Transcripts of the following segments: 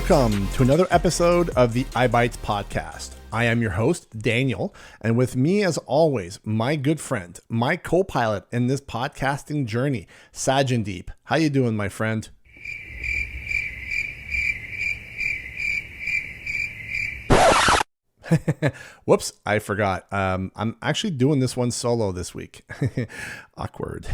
Welcome to another episode of the eyeBytes podcast. I am your host, Daniel, and with me as always, my good friend, my co-pilot in this podcasting journey, Sajandeep. How you doing, my friend? Whoops, I forgot. I'm actually doing this one solo this week. Awkward.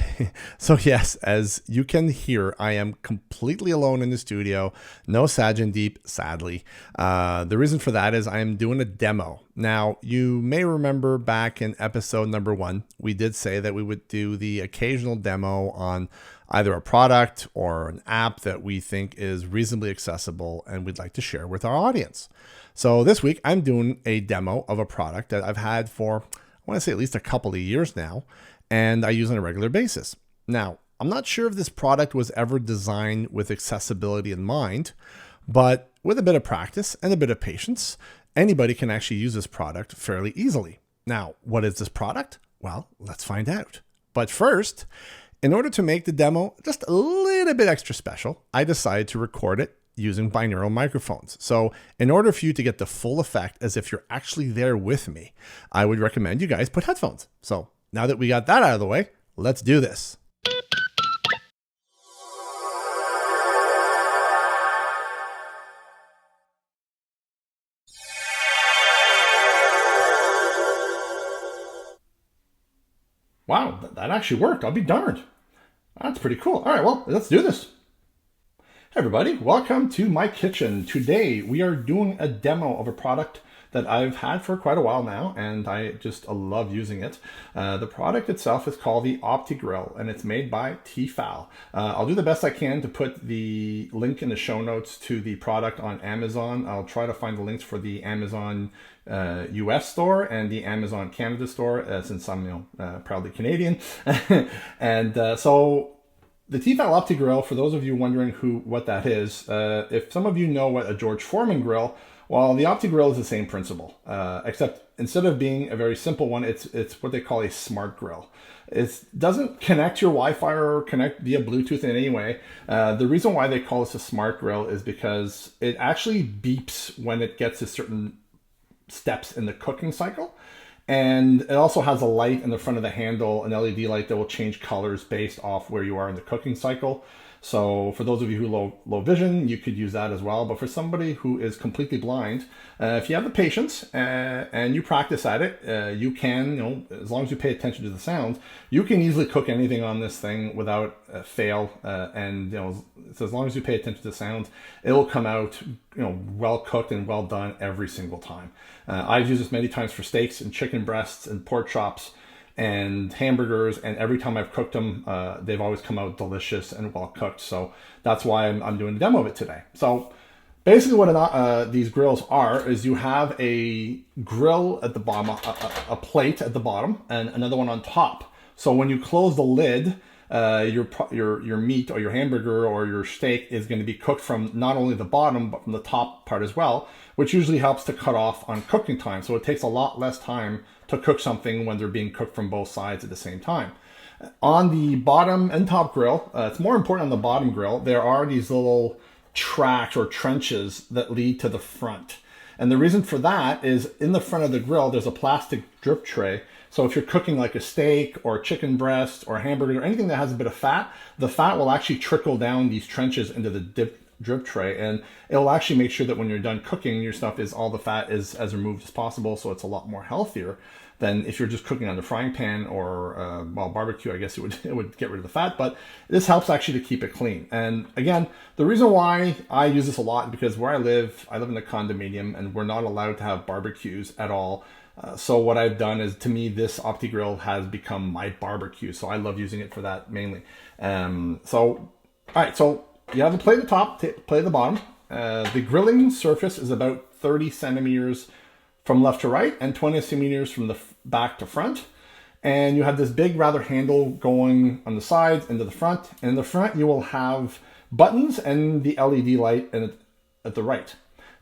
So yes, as you can hear, I am completely alone in the studio. No Sajandeep, sadly. The reason for that is I am doing a demo. Now, you may remember back in episode number 1, we did say that we would do the occasional demo on either a product or an app that we think is reasonably accessible and we'd like to share with our audience. So this week, I'm doing a demo of a product that I've had for, I want to say at least a couple of years now, and I use on a regular basis. Now, I'm not sure if this product was ever designed with accessibility in mind, but with a bit of practice and a bit of patience, anybody can actually use this product fairly easily. Now, what is this product? Well, let's find out. But first, in order to make the demo just a little bit extra special, I decided to record it using binaural microphones. So in order for you to get the full effect as if you're actually there with me, I would recommend you guys put headphones. So now that we got that out of the way, let's do this. Wow, that actually worked. I'll be darned. That's pretty cool. All right, well, let's do this. Hey everybody, welcome to my kitchen. Today we are doing a demo of a product that I've had for quite a while now, and I just love using it. The product itself is called the OptiGrill, and it's made by T-Fal. I'll do the best I can to put the link in the show notes to the product on Amazon. I'll try to find the links for the Amazon US store and the Amazon Canada store, since I'm proudly Canadian. And so the T-Fal OptiGrill, for those of you wondering what that is, if some of you know what a George Foreman grill, well, the OptiGrill is the same principle, except instead of being a very simple one, it's what they call a smart grill. It doesn't connect your Wi-Fi or connect via Bluetooth in any way. The reason why they call this a smart grill is because it actually beeps when it gets to certain steps in the cooking cycle. And it also has a light in the front of the handle, an LED light that will change colors based off where you are in the cooking cycle. So for those of you who low vision, you could use that as well. But for somebody who is completely blind, if you have the patience and you practice at it, you can, as long as you pay attention to the sounds, you can easily cook anything on this thing without fail. And so as long as you pay attention to the sounds, it'll come out, well cooked and well done every single time. I've used this many times for steaks and chicken breasts and pork chops and hamburgers, and every time I've cooked them, they've always come out delicious and well cooked. So that's why I'm doing a demo of it today. So basically what these grills are is you have a grill at the bottom, a plate at the bottom, and another one on top. So when you close the lid, your meat or your hamburger or your steak is going to be cooked from not only the bottom but from the top part as well, which usually helps to cut off on cooking time. So it takes a lot less time to cook something when they're being cooked from both sides at the same time. On the bottom and top grill, it's more important on the bottom grill, there are these little tracks or trenches that lead to the front. And the reason for that is in the front of the grill, there's a plastic drip tray. So if you're cooking like a steak or a chicken breast or a hamburger or anything that has a bit of fat, the fat will actually trickle down these trenches into the drip tray, and it will actually make sure that when you're done cooking your stuff, all the fat is as removed as possible. So it's a lot more healthier than if you're just cooking on the frying pan or barbecue. I guess it would get rid of the fat, but this helps actually to keep it clean. And again, the reason why I use this a lot is because where I live in a condominium, and we're not allowed to have barbecues at all. So what I've done is, to me, this OptiGrill has become my barbecue. So I love using it for that mainly. All right, so you have a plate at the top, plate at the bottom. The grilling surface is about 30 centimeters from left to right and 20 centimeters from the back to front. And you have this big rather handle going on the sides into the front. And in the front, you will have buttons and the LED light at the right.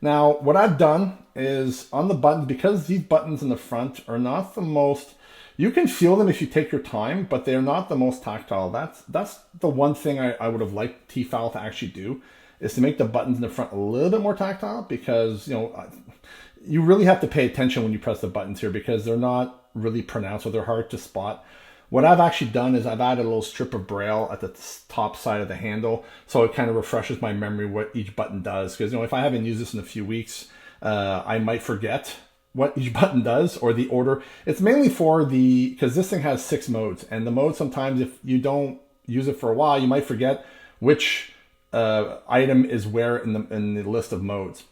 Now, what I've done is on the buttons, because these buttons in the front are not the most, you can feel them if you take your time, but they're not the most tactile. That's the one thing I would have liked T-Fal to actually do, is to make the buttons in the front a little bit more tactile, because you really have to pay attention when you press the buttons here, because they're not really pronounced, or they're hard to spot. What I've actually done is I've added a little strip of braille at the top side of the handle, so it kind of refreshes my memory what each button does. Because if I haven't used this in a few weeks, I might forget what each button does, or the order. It's mainly because this thing has 6 modes, and the modes, sometimes if you don't use it for a while, you might forget which item is where in the list of modes.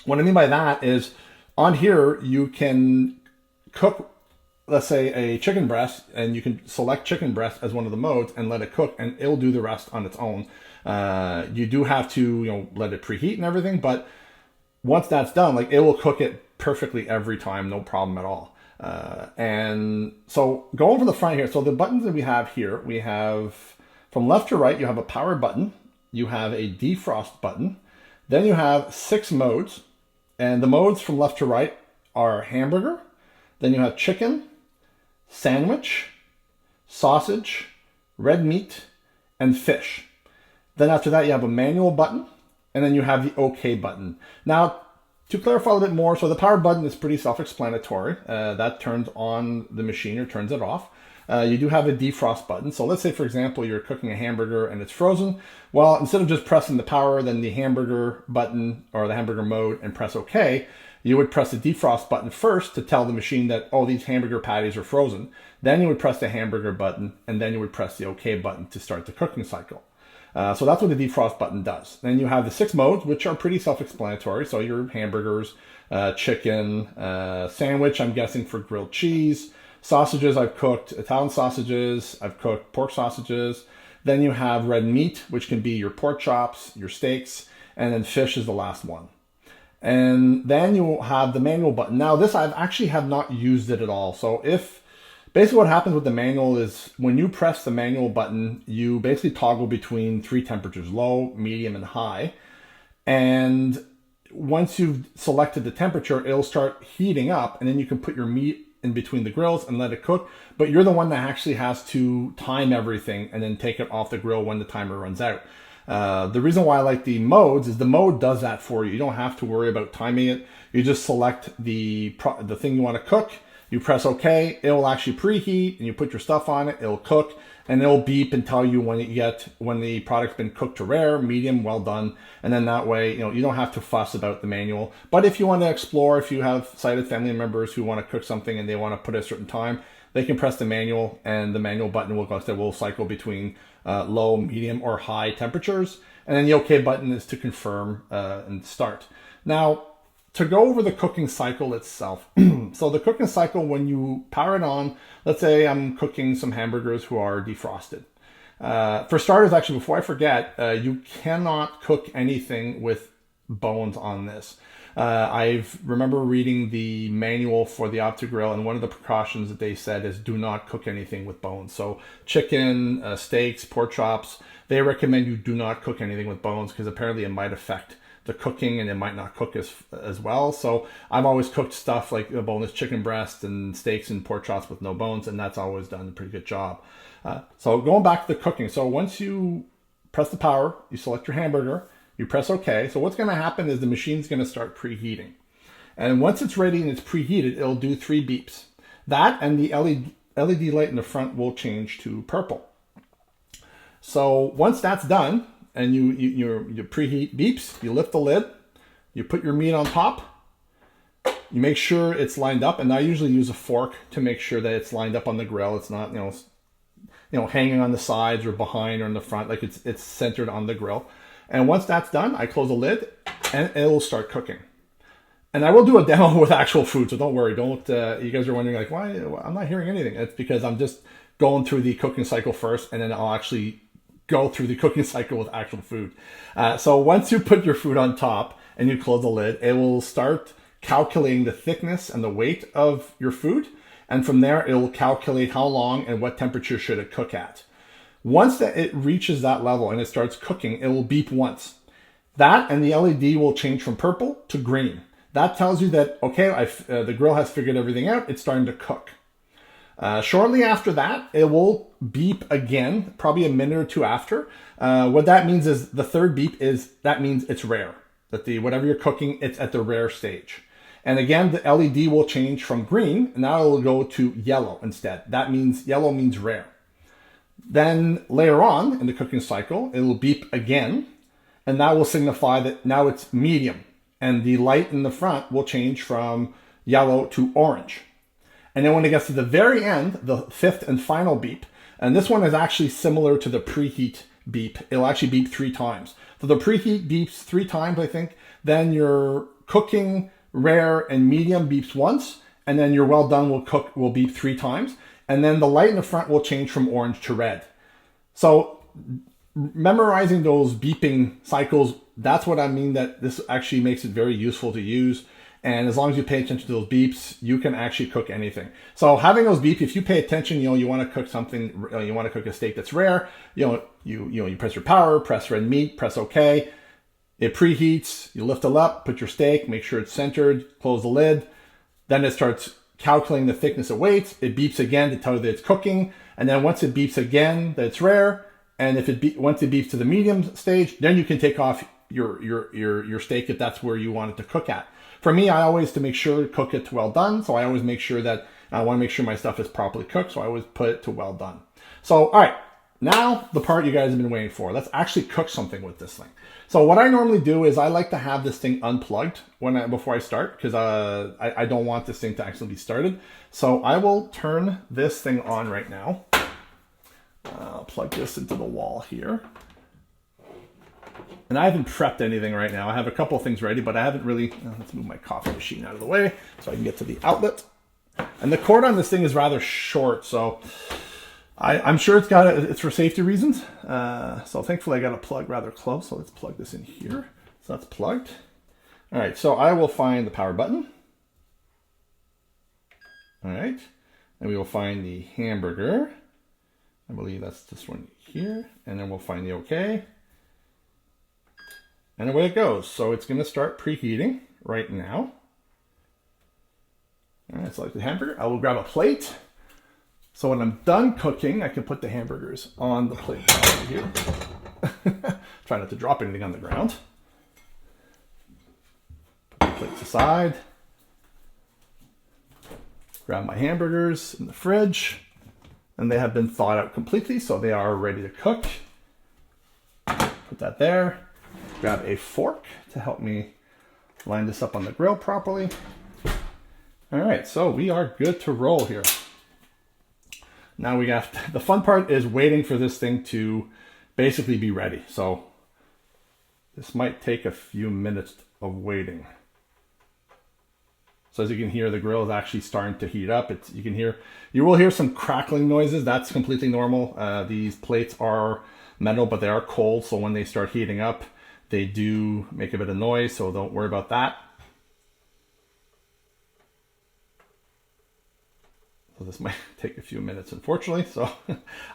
What I mean by that is, on here you can cook, let's say, a chicken breast, and you can select chicken breast as one of the modes and let it cook, and it'll do the rest on its own. You do have to let it preheat and everything, but once that's done, it will cook it perfectly every time, no problem at all. And so go over the front here. So the buttons that we have here, we have from left to right, you have a power button, you have a defrost button, then you have 6 modes, and the modes from left to right are hamburger, then you have chicken, sandwich, sausage, red meat, and fish. Then after that, you have a manual button, and then you have the OK button. Now, to clarify a little bit more, so the power button is pretty self-explanatory. That turns on the machine or turns it off. You do have a defrost button. So let's say, for example, you're cooking a hamburger and it's frozen. Well, instead of just pressing the power, then the hamburger button or the hamburger mode and press OK, you would press the defrost button first to tell the machine that, oh, these hamburger patties are frozen. Then you would press the hamburger button, and then you would press the OK button to start the cooking cycle. So that's what the defrost button does. Then you have the 6 modes, which are pretty self-explanatory. So your hamburgers, chicken, sandwich, I'm guessing for grilled cheese, sausages, I've cooked Italian sausages, I've cooked pork sausages. Then you have red meat, which can be your pork chops, your steaks, and then fish is the last one. And then you will have the manual button. Now this, I actually have not used it at all. So basically what happens with the manual is when you press the manual button, you basically toggle between 3 temperatures, low, medium, and high. And once you've selected the temperature, it'll start heating up, and then you can put your meat in between the grills and let it cook. But you're the one that actually has to time everything and then take it off the grill when the timer runs out. The reason why I like the modes is the mode does that for you. You don't have to worry about timing it. You just select the thing you want to cook. You press OK, it will actually preheat, and you put your stuff on it, it'll cook, and it'll beep and tell you when the product's been cooked to rare, medium, well done. And then that way, you don't have to fuss about the manual. But if you want to explore, if you have sighted family members who want to cook something and they want to put a certain time, they can press the manual, and the manual button will cycle between low, medium, or high temperatures. And then the OK button is to confirm and start. Now, to go over the cooking cycle itself. So the cooking cycle, when you power it on, let's say I'm cooking some hamburgers who are defrosted. For starters, actually, before I forget, you cannot cook anything with bones on this. I remember reading the manual for the OptiGrill, and one of the precautions that they said is do not cook anything with bones. So chicken, steaks, pork chops, they recommend you do not cook anything with bones, because apparently it might affect the cooking and it might not cook as well. So I've always cooked stuff like a boneless chicken breast and steaks and pork chops with no bones, and that's always done a pretty good job. So going back to the cooking. So once you press the power, you select your hamburger, you press OK. So what's going to happen is the machine's going to start preheating. And once it's ready and it's preheated, it'll do 3 beeps. That and the LED light in the front will change to purple. So once that's done, and your preheat beeps, you lift the lid, you put your meat on top, you make sure it's lined up, and I usually use a fork to make sure that it's lined up on the grill. It's not hanging on the sides or behind or in the front, like it's centered on the grill. And once that's done, I close the lid and it'll start cooking. And I will do a demo with actual food, so don't worry. You guys are wondering like, why I'm not hearing anything. It's because I'm just going through the cooking cycle first, and then I'll actually go through the cooking cycle with actual food. So once you put your food on top and you close the lid, it will start calculating the thickness and the weight of your food. And from there, it will calculate how long and what temperature should it cook at. Once it reaches that level and it starts cooking, it will beep once. That and the LED will change from purple to green. That tells you that, okay, the grill has figured everything out. It's starting to cook. Shortly after that, it will beep again, probably a minute or two after. What that means is the third beep that means it's rare. That whatever you're cooking, it's at the rare stage. And again, the LED will change from green, and now it will go to yellow instead. That means yellow means rare. Then later on in the cooking cycle, it will beep again, and that will signify that now it's medium. And the light in the front will change from yellow to orange. And then when it gets to the very end, the fifth and final beep, and this one is actually similar to the preheat beep. It'll actually beep 3 times. So the preheat beeps 3 times, I think. Then your cooking, rare, and medium beeps once. And then your well done will beep 3 times. And then the light in the front will change from orange to red. So memorizing those beeping cycles, that's what I mean, that this actually makes it very useful to use. And as long as you pay attention to those beeps, you can actually cook anything. So having those beeps, if you pay attention, you want to cook something, you want to cook a steak that's rare, you press your power, press red meat, press OK. It preheats, you lift it up, put your steak, make sure it's centered, close the lid. Then it starts calculating the thickness of weights. It beeps again to tell you that it's cooking. And then once it beeps again, that it's rare. And if once it beeps to the medium stage, then you can take off your steak if that's where you want it to cook at. For me, I always, to make sure, cook it to well done. So I always make sure that I want to make sure my stuff is properly cooked. So I always put it to well done. So, all right, now the part you guys have been waiting for. Let's actually cook something with this thing. So what I normally do is I like to have this thing unplugged before I start, because I don't want this thing to actually be started. So I will turn this thing on right now. I'll plug this into the wall here. And I haven't prepped anything right now. I have a couple of things ready, but I haven't really... Let's move my coffee machine out of the way so I can get to the outlet. And the cord on this thing is rather short, so I'm sure it's for safety reasons. So thankfully I got a plug rather close, so let's plug this in here. So that's plugged. All right, so I will find the power button. All right, and we will find the hamburger. I believe that's this one here. And then we'll find the OK. And away it goes. So it's going to start preheating right now. All right, select the hamburger. I will grab a plate. So when I'm done cooking, I can put the hamburgers on the plate over here. Try not to drop anything on the ground. Put the plates aside. Grab my hamburgers in the fridge. And they have been thawed out completely, so they are ready to cook. Put that there. Grab a fork to help me line this up on the grill properly. All right, so we are good to roll here. Now the fun part is waiting for this thing to basically be ready. So this might take a few minutes of waiting. So as you can hear, the grill is actually starting to heat up. You will hear some crackling noises. That's completely normal. These plates are metal, but they are cold. So when they start heating up, they do make a bit of noise. So don't worry about that. So this might take a few minutes, unfortunately. So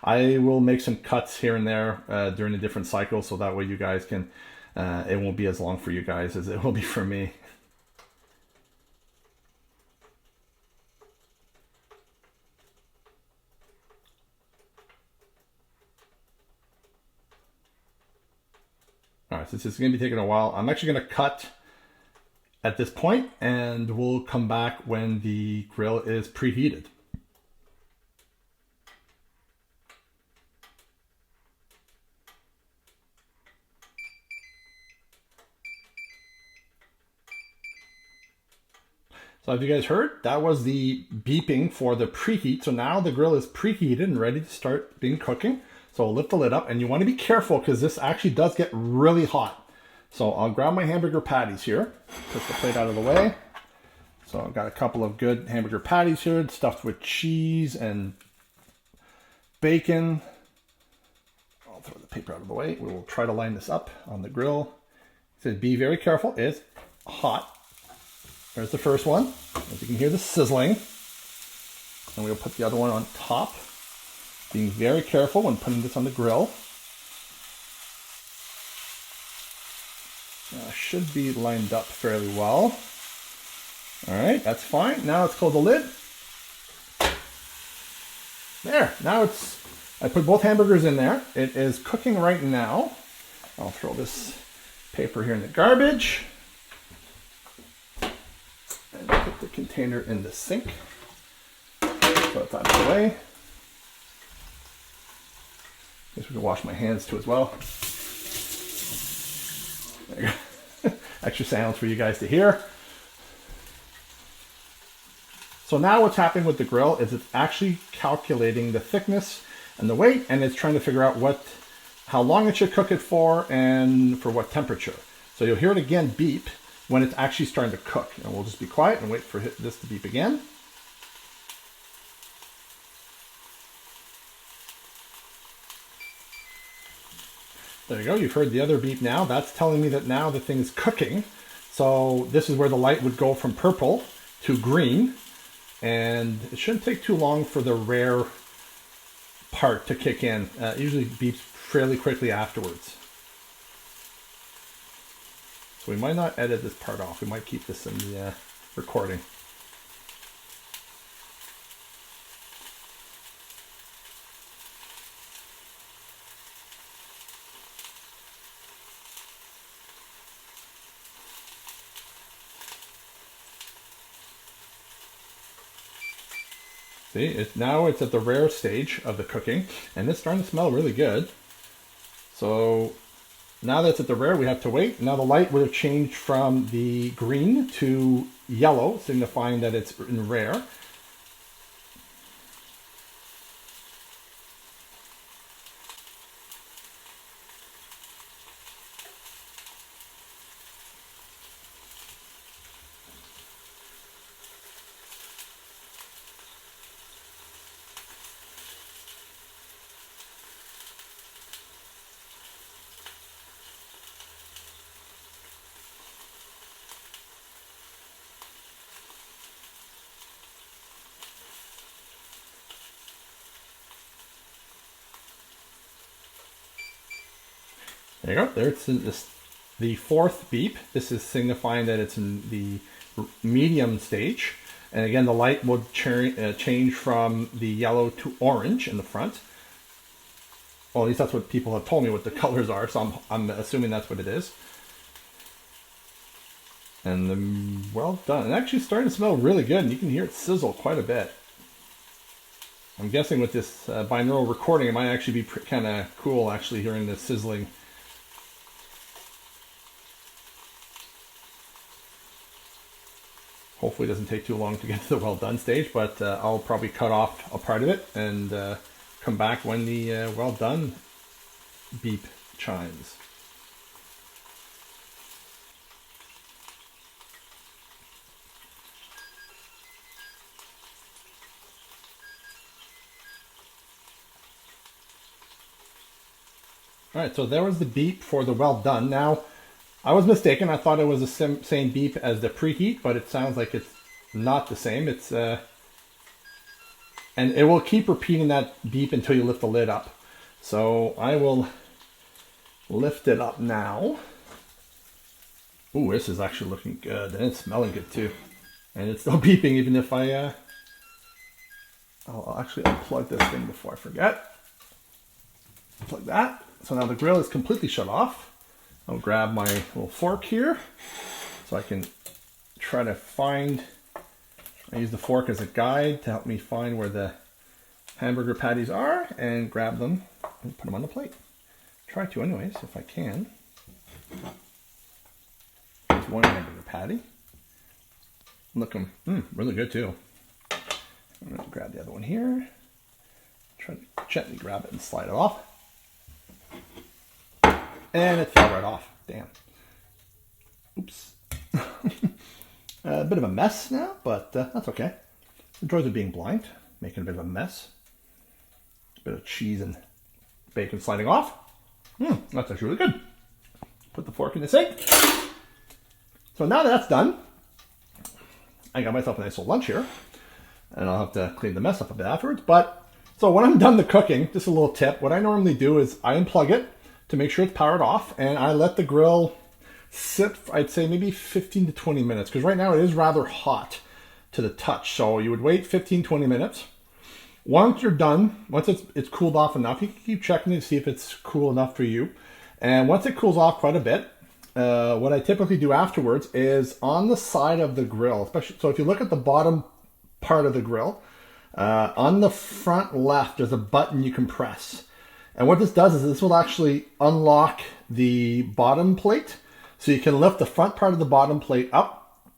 I will make some cuts here and there during the different cycles. So that way you guys can, it won't be as long for you guys as it will be for me. All right, so this is going to be taking a while. I'm actually going to cut at this point, and we'll come back when the grill is preheated. So as you guys heard, that was the beeping for the preheat. So now the grill is preheated and ready to start being cooking. So I'll lift the lid up, and you want to be careful because this actually does get really hot. So I'll grab my hamburger patties here, push the plate out of the way. So I've got a couple of good hamburger patties here, stuffed with cheese and bacon. I'll throw the paper out of the way. We will try to line this up on the grill. So be very careful, it's hot. There's the first one. As you can hear the sizzling. And we'll put the other one on top. Being very careful when putting this on the grill. Should be lined up fairly well. All right, that's fine. Now let's close the lid. There, now I put both hamburgers in there. It is cooking right now. I'll throw this paper here in the garbage. And put the container in the sink. Put that out of the way. Guess we can wash my hands too as well. There you go. Extra sounds for you guys to hear. So now what's happening with the grill is it's actually calculating the thickness and the weight, and it's trying to figure out how long it should cook it for and for what temperature. So you'll hear it again beep when it's actually starting to cook. And we'll just be quiet and wait for this to beep again. There you go, you've heard the other beep now. That's telling me that now the thing is cooking. So this is where the light would go from purple to green. And it shouldn't take too long for the rare part to kick in. It usually beeps fairly quickly afterwards. So we might not edit this part off. We might keep this in the recording. See, now it's at the rare stage of the cooking, and it's starting to smell really good. So now that it's at the rare, we have to wait. Now the light would have changed from the green to yellow, signifying that it's in rare. There you go. There it's in the fourth beep. This is signifying that it's in the medium stage. And again, the light will change from the yellow to orange in the front. Well, at least that's what people have told me what the colors are, so I'm assuming that's what it is. And well done. It's actually starting to smell really good, and you can hear it sizzle quite a bit. I'm guessing with this binaural recording, it might actually be kind of cool actually hearing the sizzling. Hopefully it doesn't take too long to get to the well done stage, but I'll probably cut off a part of it and come back when the well done beep chimes. All right, so there was the beep for the well done. Now, I was mistaken. I thought it was the same beep as the preheat, but it sounds like it's not the same. It's and it will keep repeating that beep until you lift the lid up. So I will lift it up now. Ooh, this is actually looking good, and it's smelling good too. And it's still beeping even if I'll actually unplug this thing before I forget. Plug that. So now the grill is completely shut off. I'll grab my little fork here so I can try to find, I use the fork as a guide to help me find where the hamburger patties are and grab them and put them on the plate. Try to anyways, if I can. There's one hamburger patty. Looking really good too. I'm going to grab the other one here. Try to gently grab it and slide it off. And it fell right off. Damn. Oops. A bit of a mess now, but that's okay. The joys of being blind, making a bit of a mess. A bit of cheese and bacon sliding off. That's actually really good. Put the fork in the sink. So now that that's done, I got myself a nice little lunch here. And I'll have to clean the mess up a bit afterwards. But, so when I'm done the cooking, just a little tip. What I normally do is I unplug it to make sure it's powered off, and I let the grill sit, I'd say maybe 15 to 20 minutes, because right now it is rather hot to the touch. So you would wait 15, 20 minutes, Once you're done, once it's cooled off enough, you can keep checking to see if it's cool enough for you. And once it cools off quite a bit, what I typically do afterwards is on the side of the grill, especially, so if you look at the bottom part of the grill, on the front left, there's a button you can press. And what this does is this will actually unlock the bottom plate. So you can lift the front part of the bottom plate up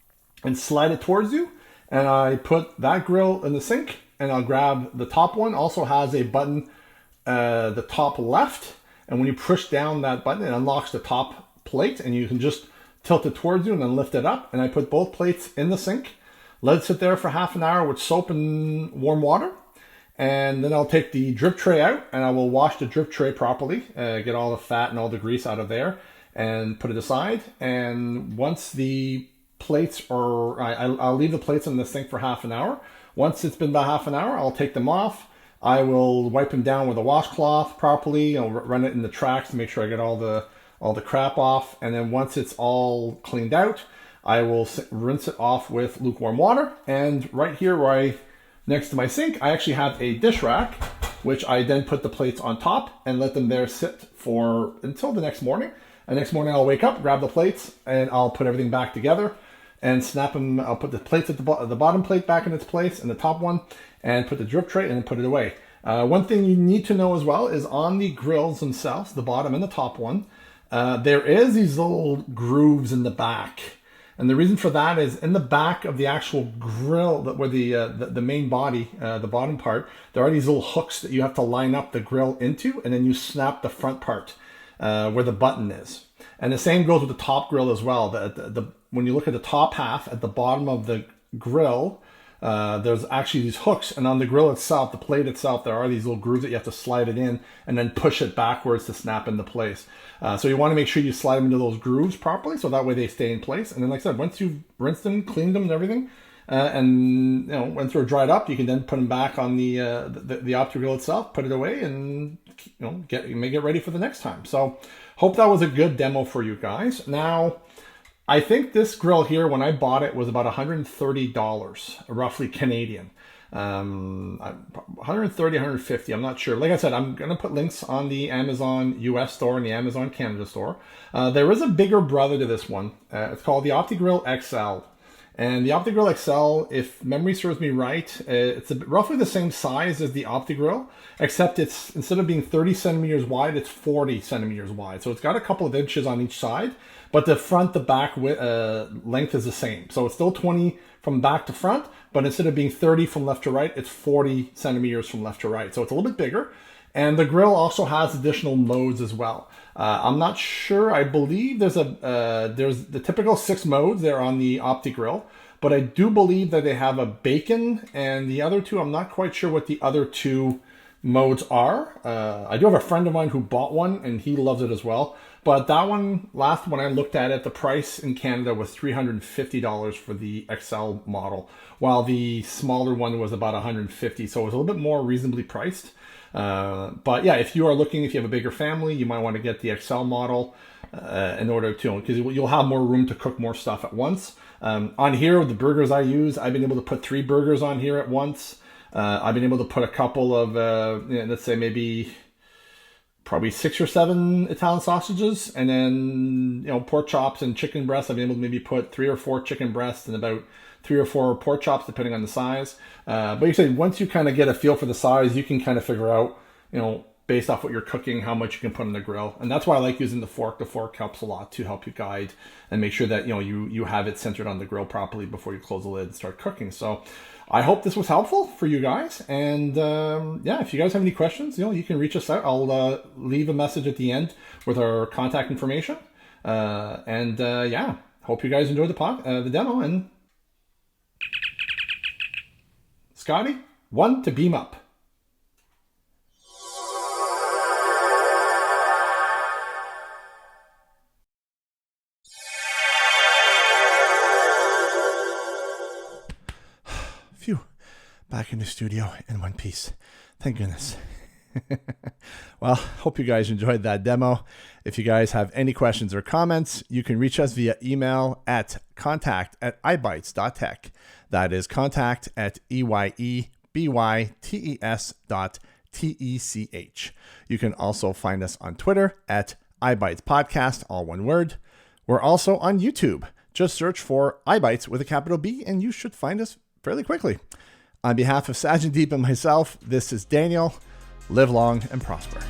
and slide it towards you. And I put that grill in the sink, and I'll grab the top one. Also has a button, the top left. And when you push down that button, it unlocks the top plate, and you can just tilt it towards you and then lift it up. And I put both plates in the sink, let it sit there for half an hour with soap and warm water. And then I'll take the drip tray out, and I will wash the drip tray properly, get all the fat and all the grease out of there, and put it aside. And once the plates are, I'll leave the plates in the sink for half an hour. Once it's been about half an hour, I'll take them off. I will wipe them down with a washcloth properly. I'll run it in the tracks to make sure I get all the crap off. And then once it's all cleaned out, I will rinse it off with lukewarm water. And right here next to my sink, I actually have a dish rack, which I then put the plates on top and let them there sit until the next morning. And next morning I'll wake up, grab the plates, and I'll put everything back together and snap them. I'll put the plates at the bottom plate back in its place and the top one, and put the drip tray and then put it away. One thing you need to know as well is on the grills themselves, the bottom and the top one, there is these little grooves in the back. And the reason for that is in the back of the actual grill, where the main body, the bottom part, there are these little hooks that you have to line up the grill into, and then you snap the front part where the button is. And the same goes with the top grill as well. When you look at the top half at the bottom of the grill, there's actually these hooks, and on the grill itself, the plate itself, there are these little grooves that you have to slide it in and then push it backwards to snap into place. So you want to make sure you slide them into those grooves properly, so that way they stay in place. And then, like I said, once you've rinsed them, cleaned them and everything, and once they're dried up, you can then put them back on the OptiGrill itself, put it away, and make it ready for the next time. So hope that was a good demo for you guys. Now, I think this grill here, when I bought it, was about $130, roughly Canadian. 130, 150, I'm not sure. Like I said, I'm going to put links on the Amazon US store and the Amazon Canada store. There is a bigger brother to this one. It's called the OptiGrill XL. And the OptiGrill XL, if memory serves me right, it's roughly the same size as the OptiGrill, except it's, instead of being 30 centimeters wide, it's 40 centimeters wide. So it's got a couple of inches on each side, but the front to back length is the same. So it's still 20 from back to front, but instead of being 30 from left to right, it's 40 centimeters from left to right. So it's a little bit bigger. And the grill also has additional modes as well. I'm not sure. I believe there's the typical 6 modes there on the OptiGrill, but I do believe that they have a bacon, and the other 2, I'm not quite sure what the other 2 modes are. I do have a friend of mine who bought one, and he loves it as well. But that one, last when I looked at it, the price in Canada was $350 for the XL model, while the smaller one was about $150. So it was a little bit more reasonably priced. But yeah, if you are looking, if you have a bigger family, you might want to get the XL model in order to, because you'll have more room to cook more stuff at once. On here, the burgers I use, I've been able to put 3 burgers on here at once. I've been able to put a couple of, let's say maybe probably 6 or 7 Italian sausages, and then pork chops and chicken breasts. I've been able to maybe put 3 or 4 chicken breasts and about 3 or 4 pork chops, depending on the size. But you say once you kind of get a feel for the size, you can kind of figure out, based off what you're cooking, how much you can put on the grill. And that's why I like using the fork. The fork helps a lot to help you guide and make sure that you have it centered on the grill properly before you close the lid and start cooking. So I hope this was helpful for you guys. And yeah, if you guys have any questions, you can reach us out. I'll leave a message at the end with our contact information. Yeah, hope you guys enjoyed the demo. And Scotty, 1 to beam up. Phew, back in the studio in one piece. Thank goodness. Well, hope you guys enjoyed that demo. If you guys have any questions or comments, you can reach us via email at contact@eyebytes.tech. That is contact@eyebytes eyebytes.tech. You can also find us on Twitter at eyebytespodcast, all one word. We're also on YouTube. Just search for eyeBytes with a capital B and you should find us fairly quickly. On behalf of Sajin Deep and myself, this is Daniel. Live long and prosper.